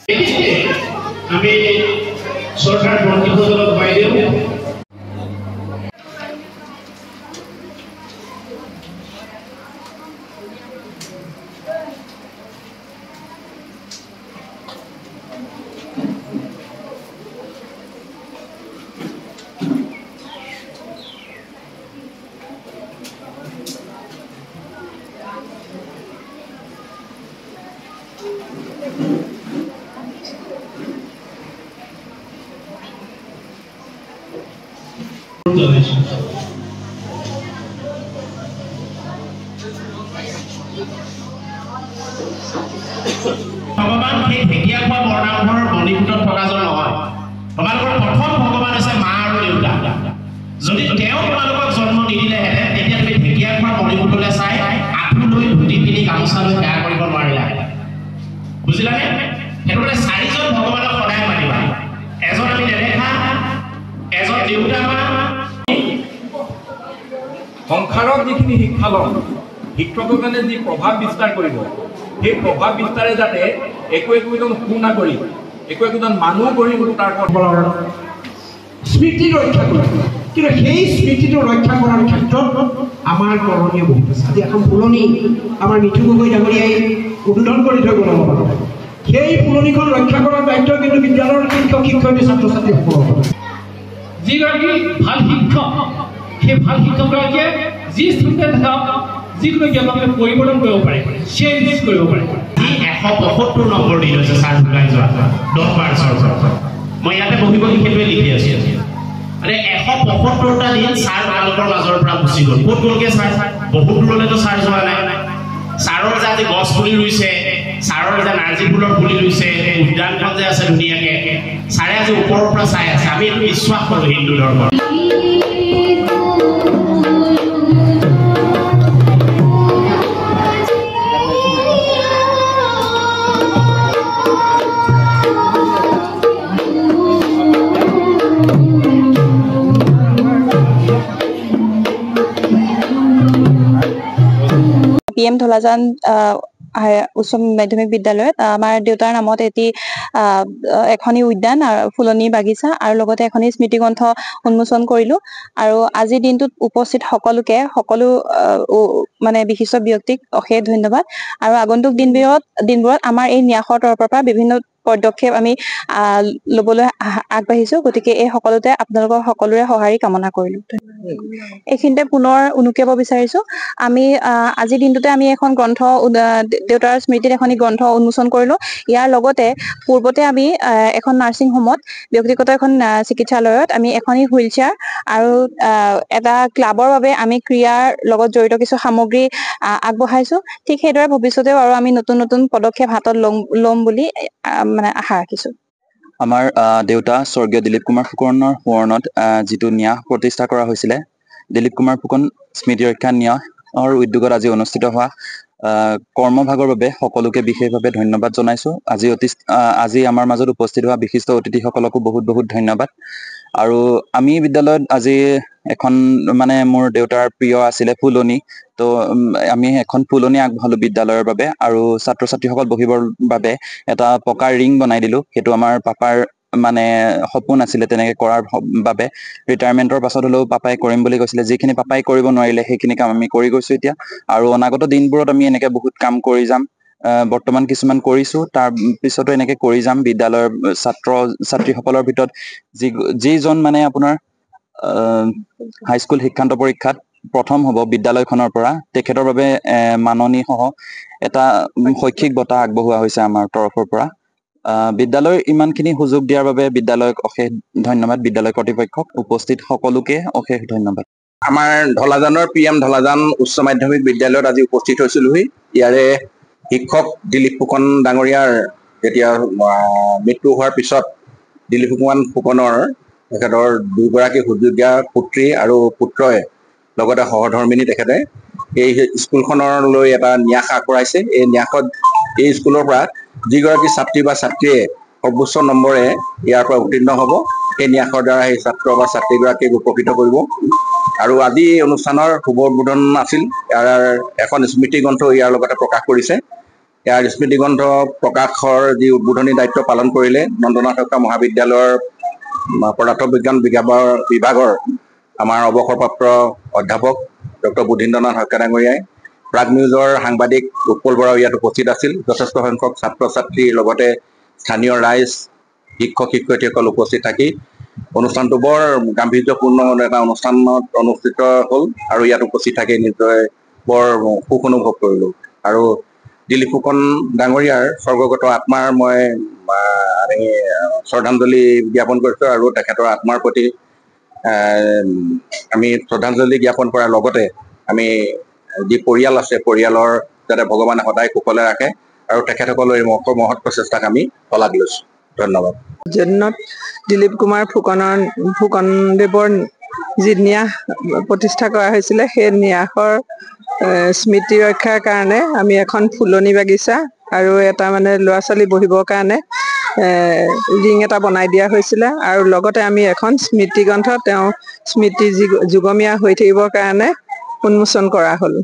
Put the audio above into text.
আমি সৰকাৰ মন্ত্ৰীমণ্ডলক বাইদেউ ভগৱান সেই ঢেকীয়া খোৱা বৰ্ণাঘৰৰ মণিপুৰত থকাজন নহয় তোমালোকৰ প্ৰথম ভগৱান আছে মা আৰু দেউতা যদি তেওঁ তোমালোকক জন্ম নিদিলেহেঁতেন তেতিয়া তুমি ঢেকীয়া খোৱা মণিপুৰলৈ চাই আঁঠু লৈ ধুতি পিন্ধি গামোচা লৈ সেৱা কৰিব নোৱাৰিলা বুজিলানে সেইটো মানে চাৰিজন ভগৱানক সদায় মানিবা এজন আমি নেদেখা এজন দেউতা মা সংসাৰত যিখিনি শিক্ষা ল'ম শিক্ষকৰ কাৰণে যি প্ৰভাৱ বিস্তাৰ কৰিব সেই প্ৰভাৱ বিস্তাৰে যাতে একো একোজন সুনাগৰিক একো একোজন মানুহ গঢ়ি তাৰ স্মৃতি ৰক্ষা কৰিব কিন্তু সেই স্মৃতিটো ৰক্ষা কৰাৰ ক্ষেত্ৰত আমাৰ কৰণীয় বহুত আছে আজি এখন ফুলনি আমাৰ মিঠু গগৈ ডাঙৰীয়াই উদ্বোধন কৰি থৈ গ'ল অলপ সেই ফুলনিখন ৰক্ষা কৰাৰ দায়িত্ব কিন্তু বিদ্যালয়ৰ শিক্ষক শিক্ষয়িত্ৰী ছাত্ৰ ছাত্ৰীসকলৰ যিগৰাকী ভাল শিক্ষক সেই ভাল শিক্ষকগৰাকীয়ে যি ষ্টুডেণ্ট থাকক যিকোনো জ্ঞানকে পৰিৱৰ্তন কৰিব পাৰে চেঞ্জ কৰিব পাৰে 175 নম্বৰ দি লৈছে ছাৰ ঢুকাই যোৱা 10 মাৰ্চৰ মই ইয়াতে বহি বহি সেইটোৱে লিখি আছো মানে 175টা দিন ছাৰ তেওঁলোকৰ মাজৰ পৰা গুচি গ'ল ক'ত গ'লগে ছাৰ বহুত দূৰলৈতো ছাৰ যোৱা নাই ছাৰৰ যে আজি গছ পুলি ৰুইছে ছাৰৰ যে নাৰ্জী ফুলৰ পুলি ৰুইছে উদ্যানখন যে আছে ধুনীয়াকে ছাৰে আজি ওপৰৰ পৰা চাই আছে আমি এইটো বিশ্বাস কৰোঁ হিন্দু ধৰ্মৰ PM ধলাজান উচ্চ মাধ্যমিক বিদ্যালয়ত আমাৰ দেউতাৰ নামত এটি এখনি উদ্যান ফুলনি বাগিচা আৰু লগতে এখনি স্মৃতি গ্ৰন্থ উন্মোচন কৰিলো আৰু আজিৰ দিনটোত উপস্থিত সকলো মানে বিশিষ্ট ব্যক্তিক অশেষ ধন্যবাদ আৰু আগন্তুক দিনবোৰত আমাৰ এই ন্যাসৰ তৰফৰ পৰা বিভিন্ন পদক্ষেপ আমি লবলৈ আগবাঢ়িছো গতিকে এই সকলোতে আপোনালোকৰ সকলোৰে সহায় কামনা কৰিলো এইখিনিতে পুনৰ উনুকিয়াব বিচাৰিছো আমি আজিৰ দিনটোতে আমি এখন গ্ৰন্থ দেউতাৰ স্মৃতিত এখনি গ্ৰন্থ উন্মোচন কৰিলো ইয়াৰ লগতে পূৰ্বতে আমি এখন নাৰ্ছিং হোমত ব্যক্তিগত এখন চিকিৎসালয়ত আমি এখনি হুইল চেয়াৰ আৰু এটা ক্লাবৰ বাবে আমি ক্ৰিয়াৰ লগত জড়িত কিছু সামগ্ৰী আগবঢ়াইছো ঠিক সেইদৰে ভৱিষ্যতেও আৰু আমি নতুন নতুন পদক্ষেপ হাতত ল'ম বুলি মানে আশা ৰাখিছো আমাৰ দেউতা স্বৰ্গীয় দিলীপ কুমাৰ ফুকনৰ সোঁৱৰণত যিটো ন্যাস প্ৰতিষ্ঠা কৰা হৈছিলে দিলীপ কুমাৰ ফুকন স্মৃতি ৰক্ষা ন্যাসৰ উদ্যোগত আজি অনুষ্ঠিত হোৱা কৰ্মভাগৰ বাবে সকলোকে বিশেষভাৱে ধন্যবাদ জনাইছো আজি আমাৰ মাজত উপস্থিত হোৱা বিশিষ্ট অতিথিসকলকো বহুত বহুত ধন্যবাদ আৰু আমি বিদ্যালয়ত আজি এখন মানে মোৰ দেউতাৰ প্ৰিয় আছিলে ফুলনি তো আমি এখন ফুলনি আগবঢ়ালো বিদ্যালয়ৰ বাবে আৰু ছাত্ৰ ছাত্ৰীসকল বহিবৰ বাবে এটা পকাৰ ৰিং বনাই দিলো সেইটো আমাৰ পাপাৰ মানে সপোন আছিলে তেনেকে কৰাৰ বাবে ৰিটায়াৰমেন্টৰ পাছত হলেও পাপাই কৰিম বুলি কৈছিলে যিখিনি পাপাই কৰিব নোৱাৰিলে সেইখিনি কাম আমি কৰি গৈছো এতিয়া আৰু অনাগত দিনবোৰত আমি এনেকে বহুত কাম কৰি যাম বৰ্তমান কিছুমান কৰিছো তাৰ পিছতো এনেকে কৰি যাম বিদ্যালয়ৰ ছাত্ৰ ছাত্ৰীসকলৰ ভিতৰত যিজন মানে আপোনাৰ হাইস্কুল শিক্ষান্ত পৰীক্ষাত প্ৰথম হ'ব বিদ্যালয়খনৰ পৰা তেখেতৰ বাবে মাননী সহ এটা শৈক্ষিক বঁটা আগবঢ়োৱা হৈছে আমাৰ তৰফৰ পৰা বিদ্যালয়ৰ ইমানখিনি সুযোগ দিয়াৰ বাবে বিদ্যালয়ক অশেষ ধন্যবাদ বিদ্যালয় কৰ্তৃপক্ষক উপস্থিত সকলোকে অশেষ ধন্যবাদ আমাৰ ধলাজানৰ PM ধলাজান উচ্চ মাধ্যমিক বিদ্যালয়ত আজি উপস্থিত হৈছিলোহি ইয়াৰে শিক্ষক দিলীপ ফুকন ডাঙৰীয়াৰ যেতিয়া মৃত্যু হোৱাৰ পিছত দিলীপ ফুকনৰ তেখেতৰ দুগৰাকী সুযোগ্য পুত্ৰী আৰু পুত্ৰই লগতে সহধৰ্মিনী তেখেতে এই স্কুলখনলৈ এটা ন্যাস আগবঢ়াইছে এই ন্যাসত এই স্কুলৰ পৰা যিগৰাকী ছাত্ৰী বা ছাত্ৰীয়ে সৰ্বোচ্চ নম্বৰে ইয়াৰ পৰা উত্তীৰ্ণ হ'ব এই ন্যাসৰ দ্বাৰা সেই ছাত্ৰ বা ছাত্ৰীগৰাকীক উপকৃত কৰিব আৰু আজি অনুষ্ঠানৰ শুভ উদ্বোধন আছিল ইয়াৰ এখন স্মৃতি গ্ৰন্থ ইয়াৰ লগতে প্ৰকাশ কৰিছে ইয়াৰ স্মৃতিগ্ৰন্থ প্ৰকাশৰ যি উদ্বোধনী দায়িত্ব পালন কৰিলে নন্দনাথ শইকীয়া মহাবিদ্যালয়ৰ পদাৰ্থ বিজ্ঞান বিভাগৰ আমাৰ অৱসৰপ্ৰাপ্ত অধ্যাপক ডক্টৰ বুধীন্দ্ৰনাথ শইকীয়া ডাঙৰীয়াই। প্ৰাগ নিউজৰ সাংবাদিক উৎপল বৰাও ইয়াত উপস্থিত আছিল। যথেষ্ট সংখ্যক ছাত্ৰ ছাত্ৰীৰ লগতে স্থানীয় ৰাইজ, শিক্ষক শিক্ষয়িত্ৰীসকল উপস্থিত থাকি অনুষ্ঠানটো বৰ গাম্ভীৰ্যপূৰ্ণ এটা অনুষ্ঠানত অনুষ্ঠিত হ'ল আৰু ইয়াত উপস্থিত থাকি নিশ্চয় বৰ সুখ অনুভৱ কৰিলোঁ। আৰু দিলীপ ফুকন ডাঙৰীয়াৰ স্বৰ্গগত আত্মাৰ মই শ্ৰদ্ধাঞ্জলি জ্ঞাপন কৰিছোঁ আৰু তেখেতৰ আত্মাৰ প্ৰতি আমি শ্ৰদ্ধাঞ্জলি জ্ঞাপন কৰাৰ লগতে আমি যি পৰিয়াল আছে পৰিয়ালৰ যাতে ভগৱানে সদায় কুশলে ৰাখে আৰু তেখেতসকলৰ এই মহৎ প্ৰচেষ্টাক আমি শলাগ লৈছোঁ। ধন্যবাদ। জন্নত দিলীপ কুমাৰ ফুকনদেৱৰ যি ন্যাস প্ৰতিষ্ঠা কৰা হৈছিলে সেই ন্যাসৰ স্মৃতি ৰক্ষাৰ কাৰণে আমি এখন ফুলনি বাগিচা আৰু এটা মানে ল'ৰা ছোৱালী বহিবৰ কাৰণে ৰিং এটা বনাই দিয়া হৈছিলে আৰু লগতে আমি এখন স্মৃতিগ্ৰন্থ তেওঁ স্মৃতি যুগমীয়া হৈ থাকিবৰ কাৰণে উন্মোচন কৰা হ'ল।